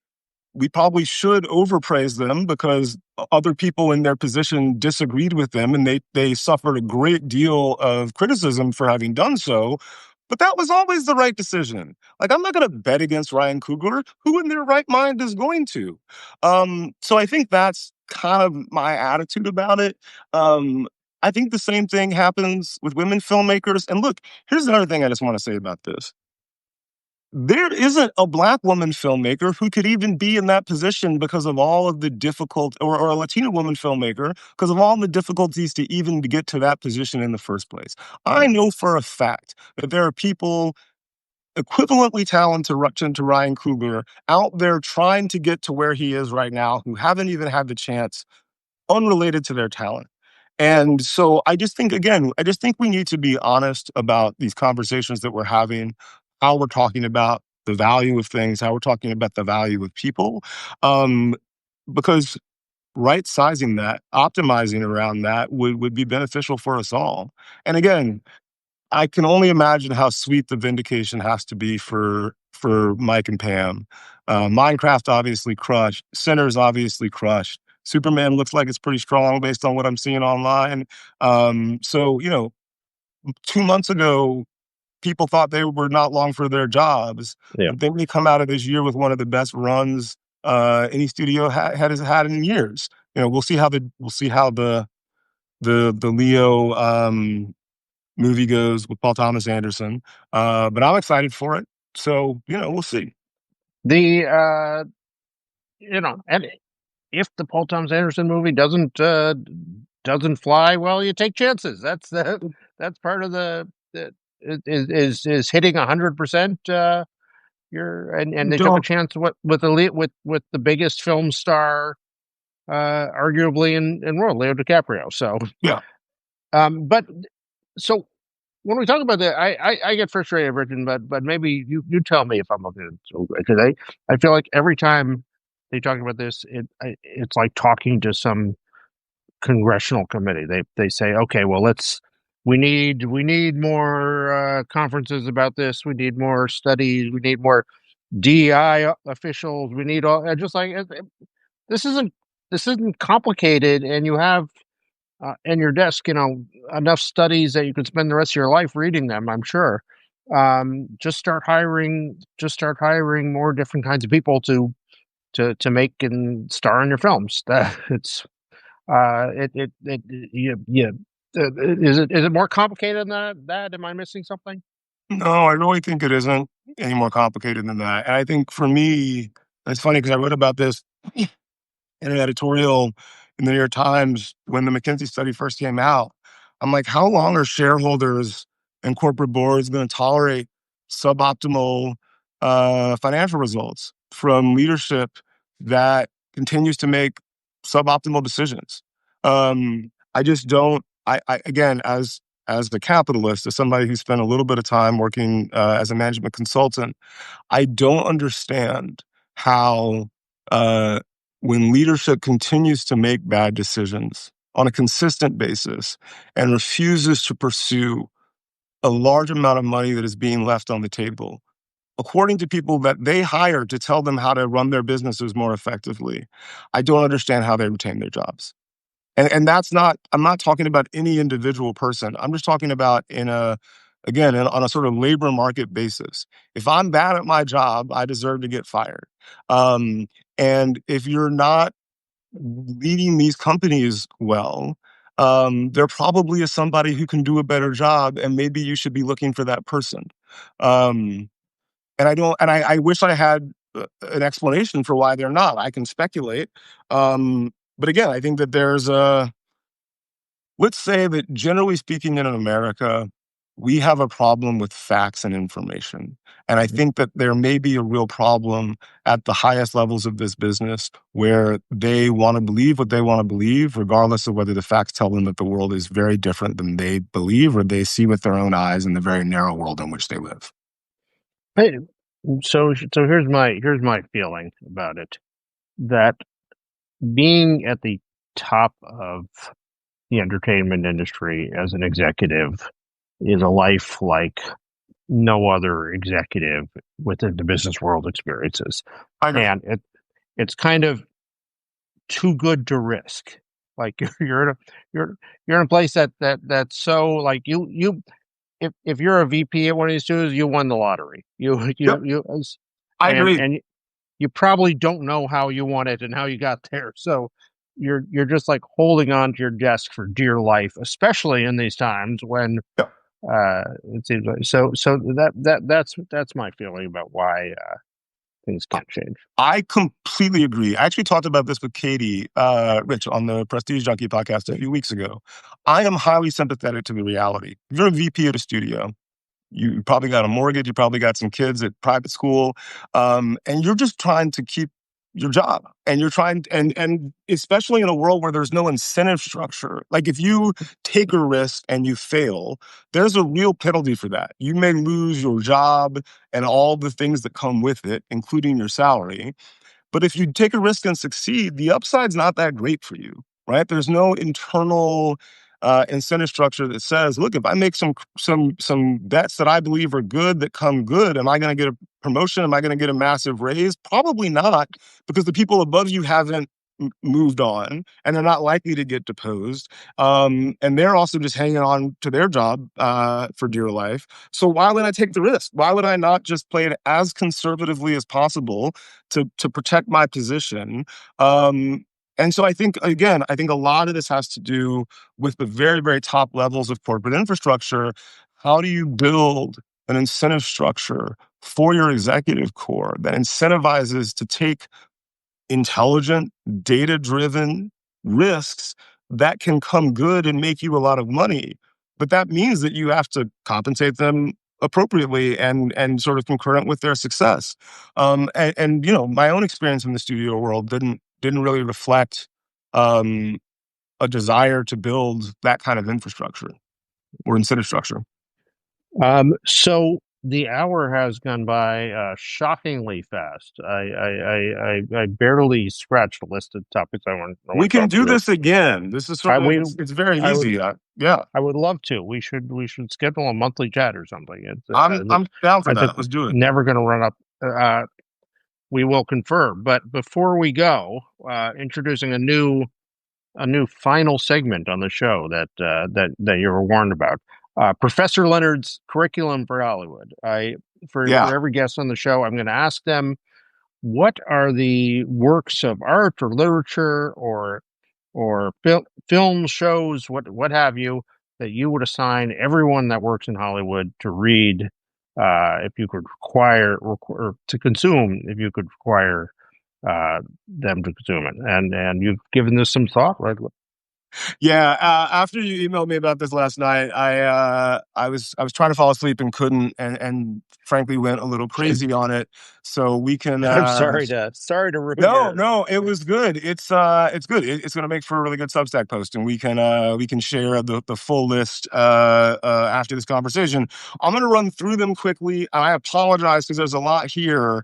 we probably should overpraise them because other people in their position disagreed with them and they suffered a great deal of criticism for having done so. But that was always the right decision. Like, I'm not going to bet against Ryan Coogler. Who in their right mind is going to? So I think that's kind of my attitude about it. I think the same thing happens with women filmmakers. And look, here's another thing I just want to say about this. There isn't a Black woman filmmaker who could even be in that position because of all of the or a Latina woman filmmaker because of all the difficulties to even get to that position in the first place. I know for a fact that there are people equivalently talented to Ryan Coogler out there trying to get to where he is right now who haven't even had the chance unrelated to their talent. And so I just think, again, I just think we need to be honest about these conversations that we're having, how we're talking about the value of things, how we're talking about the value of people, um, because right sizing that, optimizing around that would be beneficial for us all. And again, I can only imagine how sweet the vindication has to be for Mike and Pam. Minecraft obviously crushed. Sinners obviously crushed. Superman looks like it's pretty strong based on what I'm seeing online. So 2 months ago, people thought they were not long for their jobs, Yeah. but then we come out of this year with one of the best runs any studio has had in years. We'll see how the Leo movie goes with Paul Thomas Anderson. But I'm excited for it. So, we'll see. The and if the Paul Thomas Anderson movie doesn't fly, well, you take chances. That's part of the is hitting 100%. And they took a Don't, chance with the biggest film star, arguably in world, Leo DiCaprio. So, yeah. but so when we talk about that, I get frustrated, Richard, but maybe you tell me if I'm looking at it, because I feel like every time they talk about this, it's like talking to some congressional committee. They say, okay, well, we need more conferences about this. We need more studies. We need more DEI officials. We need all just like this isn't this isn't complicated, and you have in your desk, enough studies that you could spend the rest of your life reading them. I'm sure. Just start hiring. Just start hiring more different kinds of people to make and star in your films. It's you. Is it more complicated than that? Am I missing something? No, I really think it isn't any more complicated than that. And I think for me, it's funny because I wrote about this in an editorial in the New York Times when the McKinsey study first came out. I'm like, how long are shareholders and corporate boards going to tolerate suboptimal financial results from leadership that continues to make suboptimal decisions? I just don't. I again, as the capitalist, as somebody who spent a little bit of time working as a management consultant, I don't understand how, uh, when leadership continues to make bad decisions on a consistent basis and refuses to pursue a large amount of money that is being left on the table, according to people that they hire to tell them how to run their businesses more effectively, I don't understand how they retain their jobs. And that's not, I'm not talking about any individual person. I'm just talking about on a sort of labor market basis. If I'm bad at my job, I deserve to get fired. Um, and if you're not leading these companies well, there probably is somebody who can do a better job, and maybe you should be looking for that person. Um, and I don't, and I wish I had an explanation for why they're not. I can speculate. But again, I think that there's a, let's say that generally speaking in America, we have a problem with facts and information. And I think that there may be a real problem at the highest levels of this business where they want to believe what they want to believe, regardless of whether the facts tell them that the world is very different than they believe or they see with their own eyes in the very narrow world in which they live. Hey, so here's my feeling about it. That being at the top of the entertainment industry as an executive is a life like no other executive within the business world experiences, I agree. and it's kind of too good to risk. Like you're in a you're you're in a place that's so like you if you're a VP at one of these studios, you won the lottery. Yep, I agree. And you probably don't know how you won it and how you got there. So you're just like holding on to your desk for dear life, especially in these times when Yep. it seems like that's my feeling about why things can't change. I completely agree. I actually talked about this with Katie Rich on the Prestige Junkie podcast a few weeks ago. I am highly sympathetic to the reality. If you're a VP at a studio, you probably got a mortgage, you probably got some kids at private school, and you're just trying to keep your job. And you're trying, and especially in a world where there's no incentive structure. Like if you take a risk and you fail, there's a real penalty for that. You may lose your job and all the things that come with it, including your salary. But if you take a risk and succeed, the upside's not that great for you, right? There's no internal incentive structure that says, look, if I make some bets that I believe are good that come good, am I going to get a promotion? Am I going to get a massive raise? Probably not, because the people above you haven't moved on and they're not likely to get deposed. And they're also just hanging on to their job for dear life. So why would I take the risk? Why would I not just play it as conservatively as possible to protect my position? And so I think, again, I think a lot of this has to do with the very, very top levels of corporate infrastructure. How do you build an incentive structure for your executive core that incentivizes to take intelligent, data-driven risks that can come good and make you a lot of money? But that means that you have to compensate them appropriately and sort of concurrent with their success. And you know, my own experience in the studio world didn't really reflect um, a desire to build that kind of infrastructure or incentive structure. So the hour has gone by shockingly fast. I barely scratched the list of topics I We want to can talk do through. this again. This is I sort of we it's very I would easy. Yeah, I would love to. We should schedule a monthly chat or something. I'm down for It's that. Let's do it. never going to run up. We will confirm. But before we go, introducing a new final segment on the show that you were warned about. Professor Leonard's curriculum for Hollywood. For Yeah. every guest on the show, I'm going to ask them what are the works of art or literature or film shows, what have you, that you would assign everyone that works in Hollywood to read, if you could or to consume, if you could require them to consume it? And you've given this some thought, right? Yeah, after you emailed me about this last night, I was trying to fall asleep and couldn't, and frankly went a little crazy on it. So we can I'm sorry to ruin no, your. no, it was good. It's good. It's going to make for a really good Substack post, and we can share the full list after this conversation. I'm going to run through them quickly. I apologize because there's a lot here.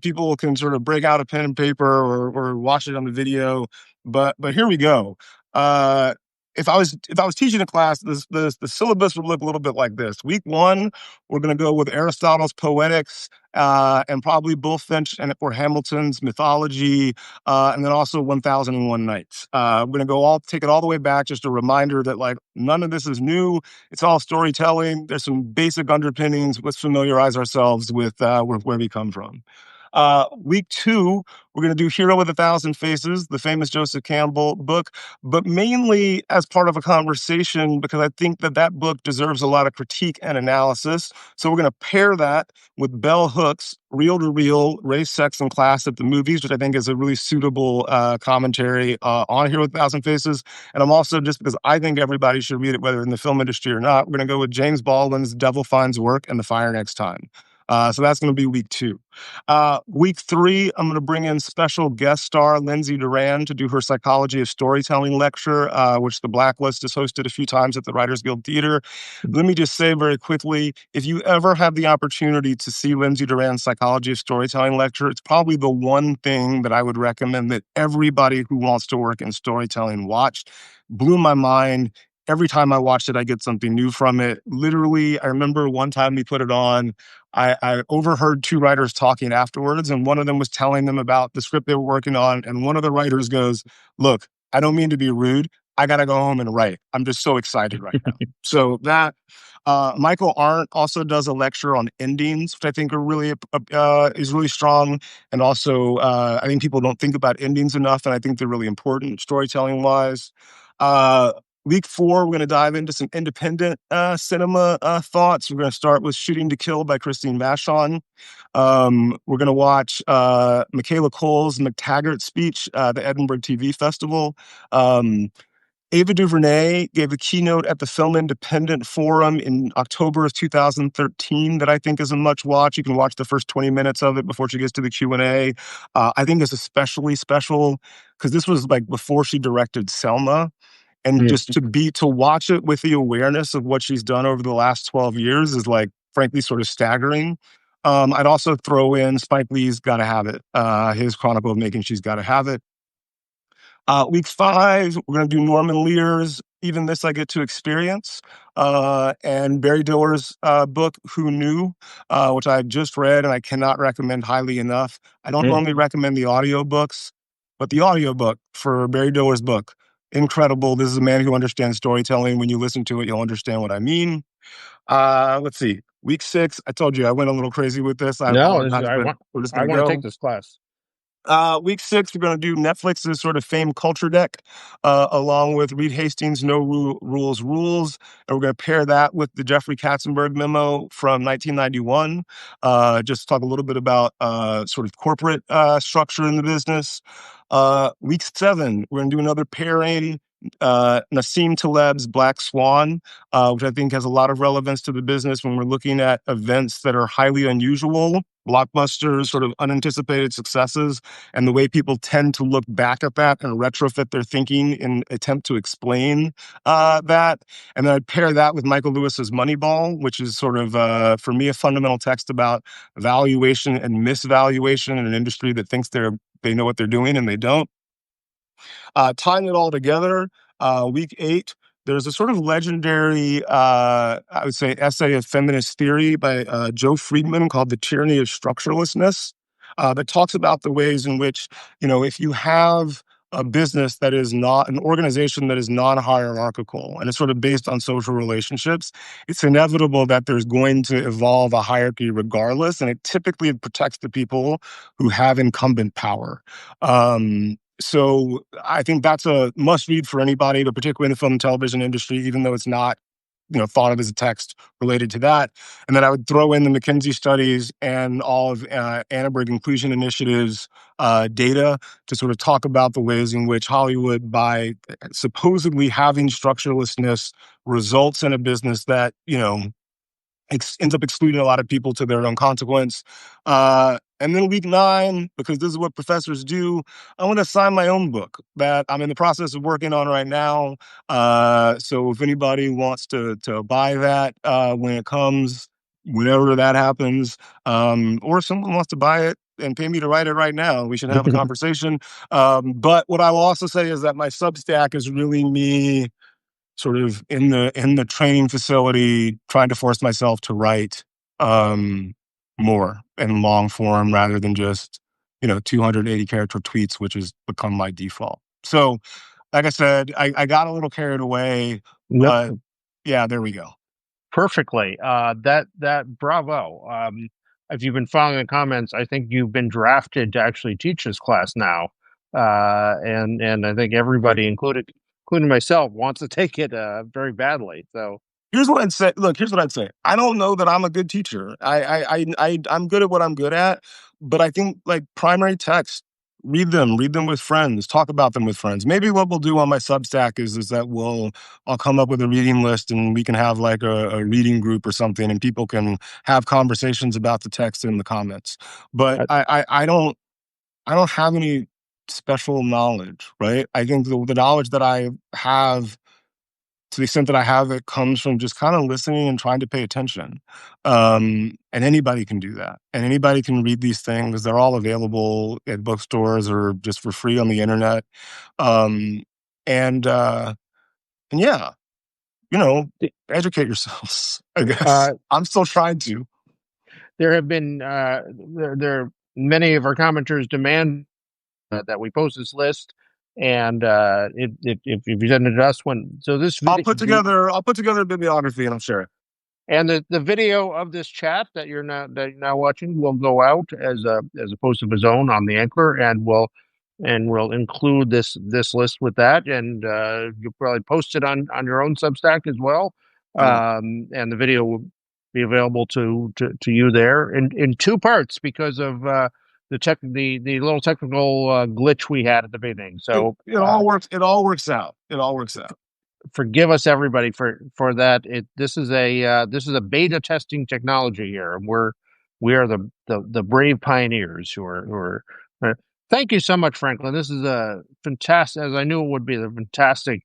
People can sort of break out a pen and paper or watch it on the video, but here we go. Uh, if I was teaching a class, the syllabus would look a little bit like this. Week one, we're going to go with Aristotle's Poetics, and probably Bullfinch and or Hamilton's mythology, and then also 1001 Nights. We're going to take it all the way back. Just a reminder that like none of this is new. It's all storytelling. There's some basic underpinnings. Let's familiarize ourselves with where we come from. Week two, we're going to do Hero with a Thousand Faces, the famous Joseph Campbell book, but mainly as part of a conversation because I think that book deserves a lot of critique and analysis. So we're going to pair that with Bell Hooks, Reel to Reel, Race, Sex, and Class at the Movies, which I think is a really suitable commentary on Hero with a Thousand Faces. And I'm also, just because I think everybody should read it, whether in the film industry or not, we're going to go with James Baldwin's Devil Finds Work and The Fire Next Time. So that's going to be week two. Week three, I'm going to bring in special guest star Lindsay Duran to do her Psychology of Storytelling lecture, which the Blacklist has hosted a few times at the Writers Guild Theater. Let me just say very quickly, if you ever have the opportunity to see Lindsay Duran's Psychology of Storytelling lecture, it's probably the one thing that I would recommend that everybody who wants to work in storytelling watch. Blew my mind. Every time I watched it, I get something new from it. Literally, I remember one time we put it on, I overheard two writers talking afterwards, and one of them was telling them about the script they were working on. And one of the writers goes, "Look, I don't mean to be rude. I got to go home and write. I'm just so excited right now." So that, Michael Arndt also does a lecture on endings, which I think are really, is really strong. And also, I think people don't think about endings enough, and I think they're really important storytelling wise. Uh, Week four, we're going to dive into some independent cinema thoughts. We're going to start with Shooting to Kill by Christine Vachon. We're going to watch Michaela Cole's McTaggart speech at the Edinburgh TV Festival. Ava DuVernay gave a keynote at the Film Independent Forum in October of 2013 that I think is a much watch. You can watch the first 20 minutes of it before she gets to the Q&A. I think it's especially special because this was like before she directed Selma. And just to watch it with the awareness of what she's done over the last 12 years is like, frankly, sort of staggering. I'd also throw in Spike Lee's Gotta Have It, his Chronicle of Making She's Gotta Have It. Week five, we're going to do Norman Lear's Even This I Get to Experience, and Barry Diller's book, Who Knew, which I've just read and I cannot recommend highly enough. I don't normally recommend the audiobooks, but the audiobook for Barry Diller's book, incredible. This is a man who understands storytelling. When you listen to it, you'll understand what I mean. Let's see. Week six, I told you I went a little crazy with this. I No, apologize, but we're just I going to want to go. take this class. Week six, we're going to do Netflix's sort of famed culture deck, along with Reed Hastings' Rules. And we're going to pair that with the Jeffrey Katzenberg memo from 1991. Just talk a little bit about sort of corporate structure in the business. Week seven, we're going to do another pairing. Nassim Taleb's Black Swan, which I think has a lot of relevance to the business when we're looking at events that are highly unusual, blockbusters, sort of unanticipated successes, and the way people tend to look back at that and retrofit their thinking in attempt to explain that. And then I'd pair that with Michael Lewis's Moneyball, which is sort of, for me, a fundamental text about valuation and misvaluation in an industry that thinks they know what they're doing and they don't. Tying it all together, week eight, there's a sort of legendary, I would say, essay of feminist theory by Joe Friedman called The Tyranny of Structurelessness, that talks about the ways in which, if you have a business that is not an organization that is non-hierarchical and it's sort of based on social relationships, it's inevitable that there's going to evolve a hierarchy regardless. And it typically protects the people who have incumbent power. So I think that's a must read for anybody, but particularly in the film and television industry, even though it's not, thought of as a text related to that. And then I would throw in the McKinsey studies and all of Annenberg Inclusion Initiative's data to sort of talk about the ways in which Hollywood, by supposedly having structurelessness, results in a business that, ends up excluding a lot of people to their own consequence. And then week 9, because this is what professors do, I want to sign my own book that I'm in the process of working on right now. So if anybody wants to buy that when it comes, whenever that happens, or if someone wants to buy it and pay me to write it right now, we should have a conversation. But what I will also say is that my Substack is really me sort of in the training facility, trying to force myself to write more in long form rather than just 280 character tweets, which has become my default. So, like I said, I got a little carried away, Yep. but yeah, there we go. Perfectly. That bravo. If you've been following the comments, I think you've been drafted to actually teach this class now. And I think everybody, including myself, wants to take it very badly. So Here's what I'd say. Look, here's what I'd say. I don't know that I'm a good teacher. I'm good at what I'm good at, but I think like primary text, read them with friends, talk about them with friends. Maybe what we'll do on my Substack is that I'll come up with a reading list and we can have like a reading group or something, and people can have conversations about the text in the comments. But uh, I don't have any special knowledge, right? I think the knowledge that I have, to the extent that I have it, comes from just kind of listening and trying to pay attention. And anybody can do that. And anybody can read these things. They're all available at bookstores or just for free on the internet. Um, and uh, and yeah, educate yourselves, I guess. uh, I'm still trying to. there have been many of our commenters demand that we post this list, and if you send it to us this I'll video put together a bibliography and I'll share it. and the video of this chat that you're now watching will go out as a post of its own on the Anchor, and we'll include this list with that, and you'll probably post it on your own Substack as well. I will. And the video will be available to you there in two parts because of the little technical glitch we had at the beginning. So It all works. It all works out. It all works out. forgive us, everybody, for that. This is a beta testing technology here, and we are the brave pioneers who are thank you so much, Franklin. This is a fantastic, as I knew it would be, a fantastic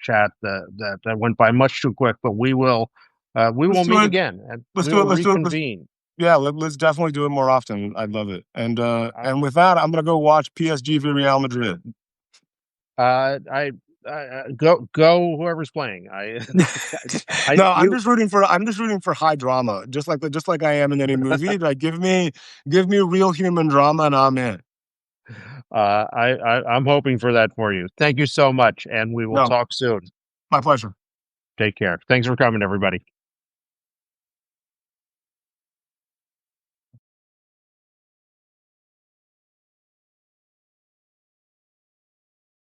chat that went by much too quick, but we will meet again, and Let's we do it. will Let's do it. reconvene. Yeah, let's definitely do it more often. I'd love it. And with that, I'm gonna go watch PSG v Real Madrid. I go whoever's playing. No, I'm just rooting for high drama, just like I am in any movie. Like give me real human drama, and I'm in. I'm hoping for that for you. Thank you so much, and we will No, talk soon. my pleasure. Take care. Thanks for coming, everybody.